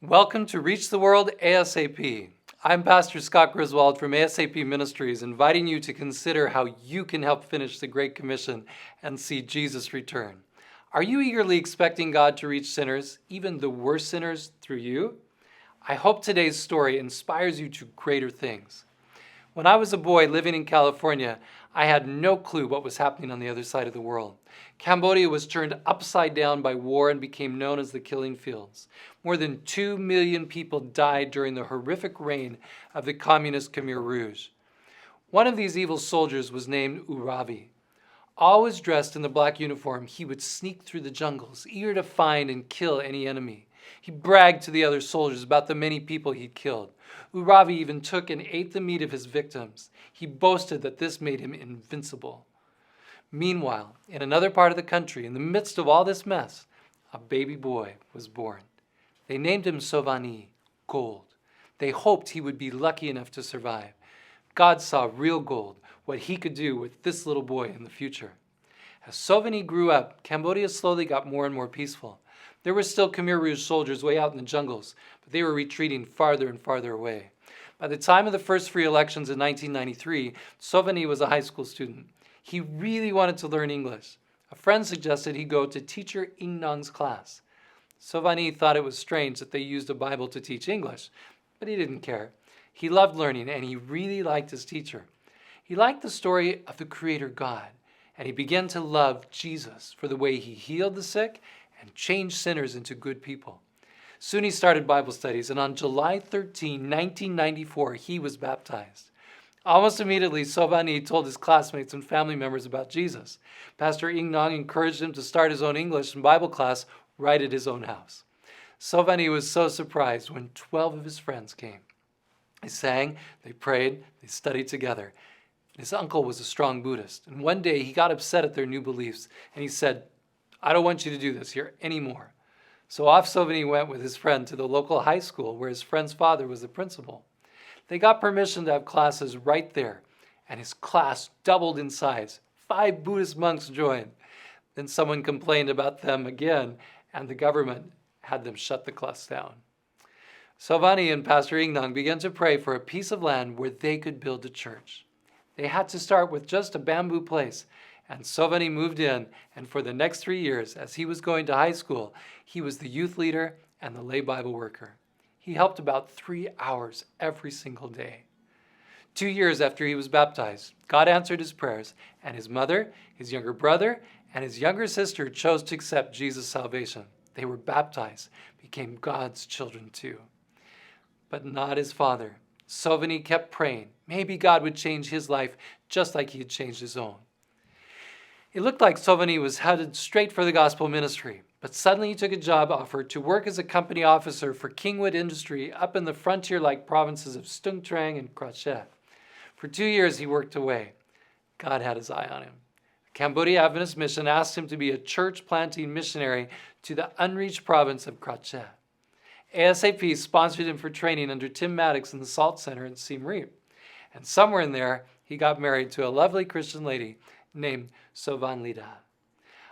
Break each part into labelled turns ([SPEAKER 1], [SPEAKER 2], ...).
[SPEAKER 1] Welcome to Reach the World ASAP. I'm Pastor Scott Griswold from ASAP Ministries, inviting you to consider how you can help finish the Great Commission and see Jesus return. Are you eagerly expecting God to reach sinners, even the worst sinners, through you? I hope today's story inspires you to greater things. When I was a boy living in California, I had no clue what was happening on the other side of the world. Cambodia was turned upside down by war and became known as the Killing Fields. More than 2 million people died during the horrific reign of the communist Khmer Rouge. One of these evil soldiers was named Uravi. Always dressed in the black uniform, he would sneak through the jungles, eager to find and kill any enemy. He bragged to the other soldiers about the many people he'd killed. Uravi even took and ate the meat of his victims. He boasted that this made him invincible. Meanwhile, in another part of the country, in the midst of all this mess, a baby boy was born. They named him Sovani, gold. They hoped he would be lucky enough to survive. God saw real gold, what he could do with this little boy in the future. As Sovani grew up, Cambodia slowly got more and more peaceful. There were still Khmer Rouge soldiers way out in the jungles, but they were retreating farther and farther away. By the time of the first free elections in 1993, Sovani was a high school student. He really wanted to learn English. A friend suggested he go to teacher Ingnong's class. Sovani thought it was strange that they used a Bible to teach English, but he didn't care. He loved learning, and he really liked his teacher. He liked the story of the Creator God, and he began to love Jesus for the way he healed the sick and changed sinners into good people. Soon he started Bible studies, and on July 13, 1994, he was baptized. Almost immediately, Sovani told his classmates and family members about Jesus. Pastor Ingnong encouraged him to start his own English and Bible class right at his own house. Sovani was so surprised when 12 of his friends came. They sang, they prayed, they studied together. His uncle was a strong Buddhist, and one day he got upset at their new beliefs, and he said, "I don't want you to do this here anymore." So off Sovani went with his friend to the local high school where his friend's father was the principal. They got permission to have classes right there, and his class doubled in size. 5 Buddhist monks joined. Then someone complained about them again, and the government had them shut the class down. Sovani and Pastor Ingnong began to pray for a piece of land where they could build a church. They had to start with just a bamboo place, and Sovani moved in, and for the next 3 years, as he was going to high school, he was the youth leader and the lay Bible worker. He helped about 3 hours every single day. 2 years after he was baptized, God answered his prayers, and his mother, his younger brother, and his younger sister chose to accept Jesus' salvation. They were baptized, became God's children too. But not his father. Sovani kept praying. Maybe God would change his life just like he had changed his own. It looked like Sovani was headed straight for the gospel ministry, but suddenly he took a job offer to work as a company officer for Kingwood Industry up in the frontier-like provinces of Stung Treng and Krache. For 2 years he worked away. God had his eye on him. The Cambodia Adventist Mission asked him to be a church-planting missionary to the unreached province of Krache. ASAP sponsored him for training under Tim Maddox in the Salt Center in Siem Reap. And somewhere in there, he got married to a lovely Christian lady named Sovan Lida.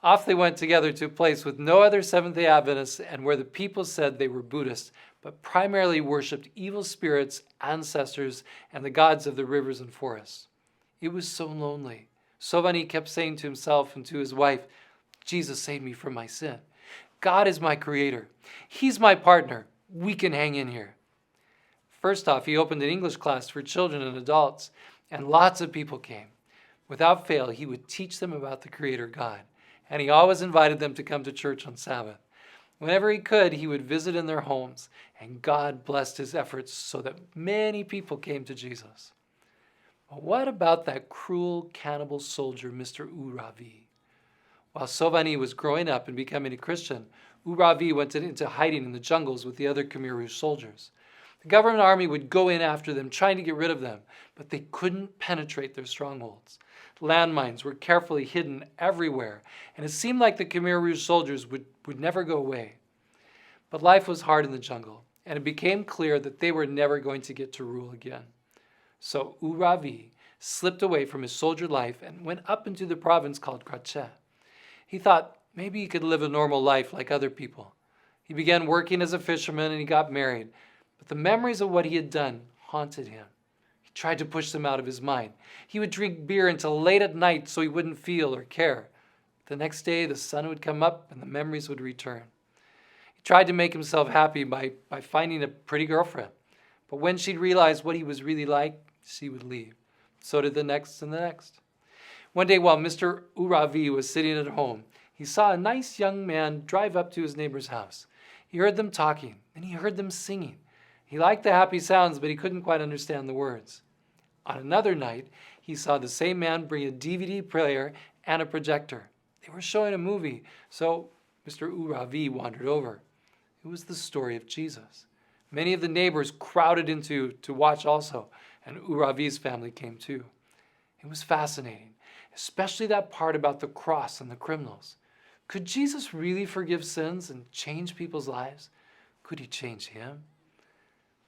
[SPEAKER 1] Off they went together to a place with no other Seventh-day Adventists and where the people said they were Buddhist, but primarily worshipped evil spirits, ancestors, and the gods of the rivers and forests. It was so lonely. Sovani kept saying to himself and to his wife, "Jesus saved me from my sin. God is my creator. He's my partner. We can hang in here." First off, he opened an English class for children and adults, and lots of people came. Without fail, he would teach them about the Creator God, and he always invited them to come to church on Sabbath. Whenever he could, he would visit in their homes, and God blessed his efforts so that many people came to Jesus. But what about that cruel cannibal soldier, Mr. Uravi? While Sovani was growing up and becoming a Christian, Uravi went into hiding in the jungles with the other Khmer Rouge soldiers. The government army would go in after them, trying to get rid of them, but they couldn't penetrate their strongholds. Landmines were carefully hidden everywhere, and it seemed like the Khmer Rouge soldiers would never go away. But life was hard in the jungle, and it became clear that they were never going to get to rule again. So Uravi slipped away from his soldier life and went up into the province called Krache. He thought maybe he could live a normal life like other people. He began working as a fisherman and he got married, but the memories of what he had done haunted him. He tried to push them out of his mind. He would drink beer until late at night so he wouldn't feel or care. The next day, the sun would come up and the memories would return. He tried to make himself happy by finding a pretty girlfriend. But when she'd realized what he was really like, she would leave. So did the next and the next. One day while Mr. Uravi was sitting at home, he saw a nice young man drive up to his neighbor's house. He heard them talking and he heard them singing. He liked the happy sounds, but he couldn't quite understand the words. On another night, he saw the same man bring a DVD player and a projector. They were showing a movie, so Mr. Uravi wandered over. It was the story of Jesus. Many of the neighbors crowded in to watch also, and Uravi's family came too. It was fascinating, especially that part about the cross and the criminals. Could Jesus really forgive sins and change people's lives? Could he change him?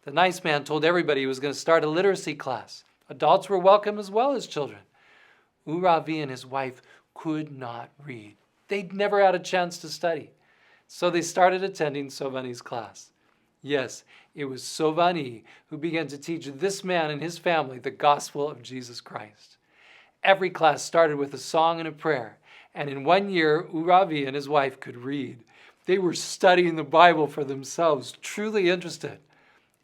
[SPEAKER 1] The nice man told everybody he was going to start a literacy class. Adults were welcome as well as children. Uravi and his wife could not read. They'd never had a chance to study. So they started attending Sovani's class. Yes, it was Sovani who began to teach this man and his family the gospel of Jesus Christ. Every class started with a song and a prayer, and in 1 year, Uravi and his wife could read. They were studying the Bible for themselves, truly interested.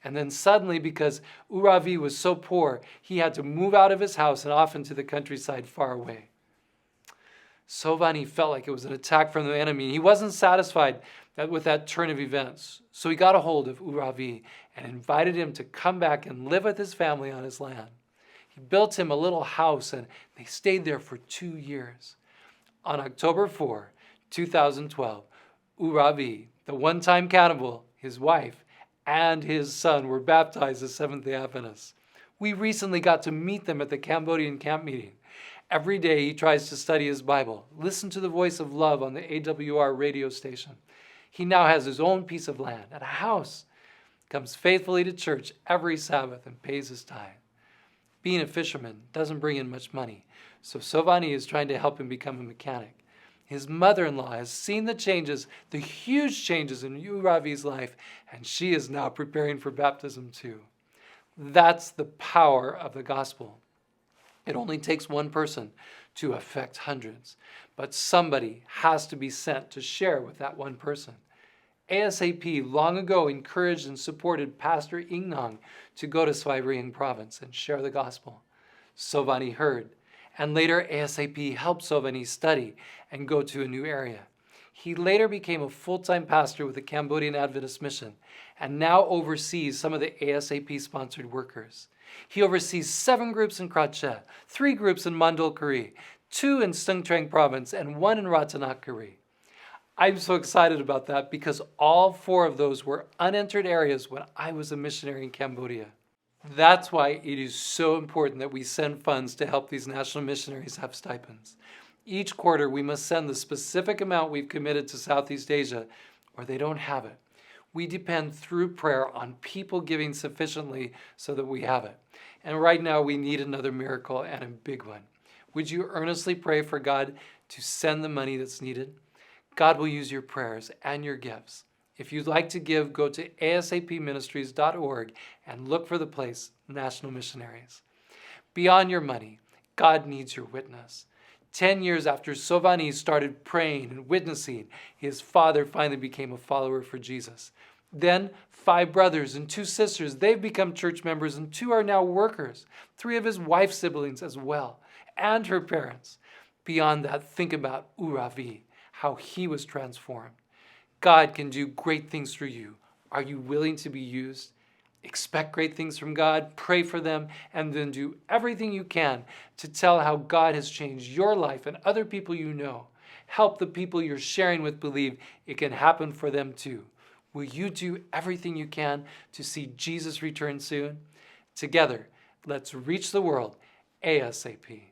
[SPEAKER 1] And then suddenly, because Uravi was so poor, he had to move out of his house and off into the countryside far away. Sovani felt like it was an attack from the enemy. He wasn't satisfied with that turn of events. So he got a hold of Uravi and invited him to come back and live with his family on his land. He built him a little house and they stayed there for 2 years. On October 4, 2012, Uravi, the one-time cannibal, his wife, and his son were baptized as Seventh-day Adventists. We recently got to meet them at the Cambodian camp meeting. Every day he tries to study his Bible, listen to the voice of love on the AWR radio station. He now has his own piece of land and a house, comes faithfully to church every Sabbath and pays his tithe. Being a fisherman doesn't bring in much money, so Sovani is trying to help him become a mechanic. His mother-in-law has seen the changes, the huge changes in Uravi's life, and she is now preparing for baptism too. That's the power of the gospel. It only takes one person to affect hundreds, but somebody has to be sent to share with that one person. ASAP long ago encouraged and supported Pastor Ingnong to go to Svay Rieng province and share the gospel. Sovani heard, and later ASAP helped Sovani study and go to a new area. He later became a full-time pastor with the Cambodian Adventist Mission and now oversees some of the ASAP-sponsored workers. He oversees 7 groups in Krache, 3 groups in Mandalkuri, 2 in Stung Treng province, and 1 in Ratanakiri. I'm so excited about that because all 4 of those were unentered areas when I was a missionary in Cambodia. That's why it is so important that we send funds to help these national missionaries have stipends. Each quarter, we must send the specific amount we've committed to Southeast Asia, or they don't have it. We depend through prayer on people giving sufficiently so that we have it. And right now, we need another miracle and a big one. Would you earnestly pray for God to send the money that's needed? God will use your prayers and your gifts. If you'd like to give, go to asapministries.org and look for the place, National Missionaries. Beyond your money, God needs your witness. 10 years after Sovani started praying and witnessing, his father finally became a follower for Jesus. Then 5 brothers and 2 sisters, they've become church members, and 2 are now workers. 3 of his wife's siblings as well, and her parents. Beyond that, think about Uravi, how he was transformed. God can do great things through you. Are you willing to be used? Expect great things from God, pray for them, and then do everything you can to tell how God has changed your life and other people you know. Help the people you're sharing with believe it can happen for them too. Will you do everything you can to see Jesus return soon? Together, let's reach the world ASAP.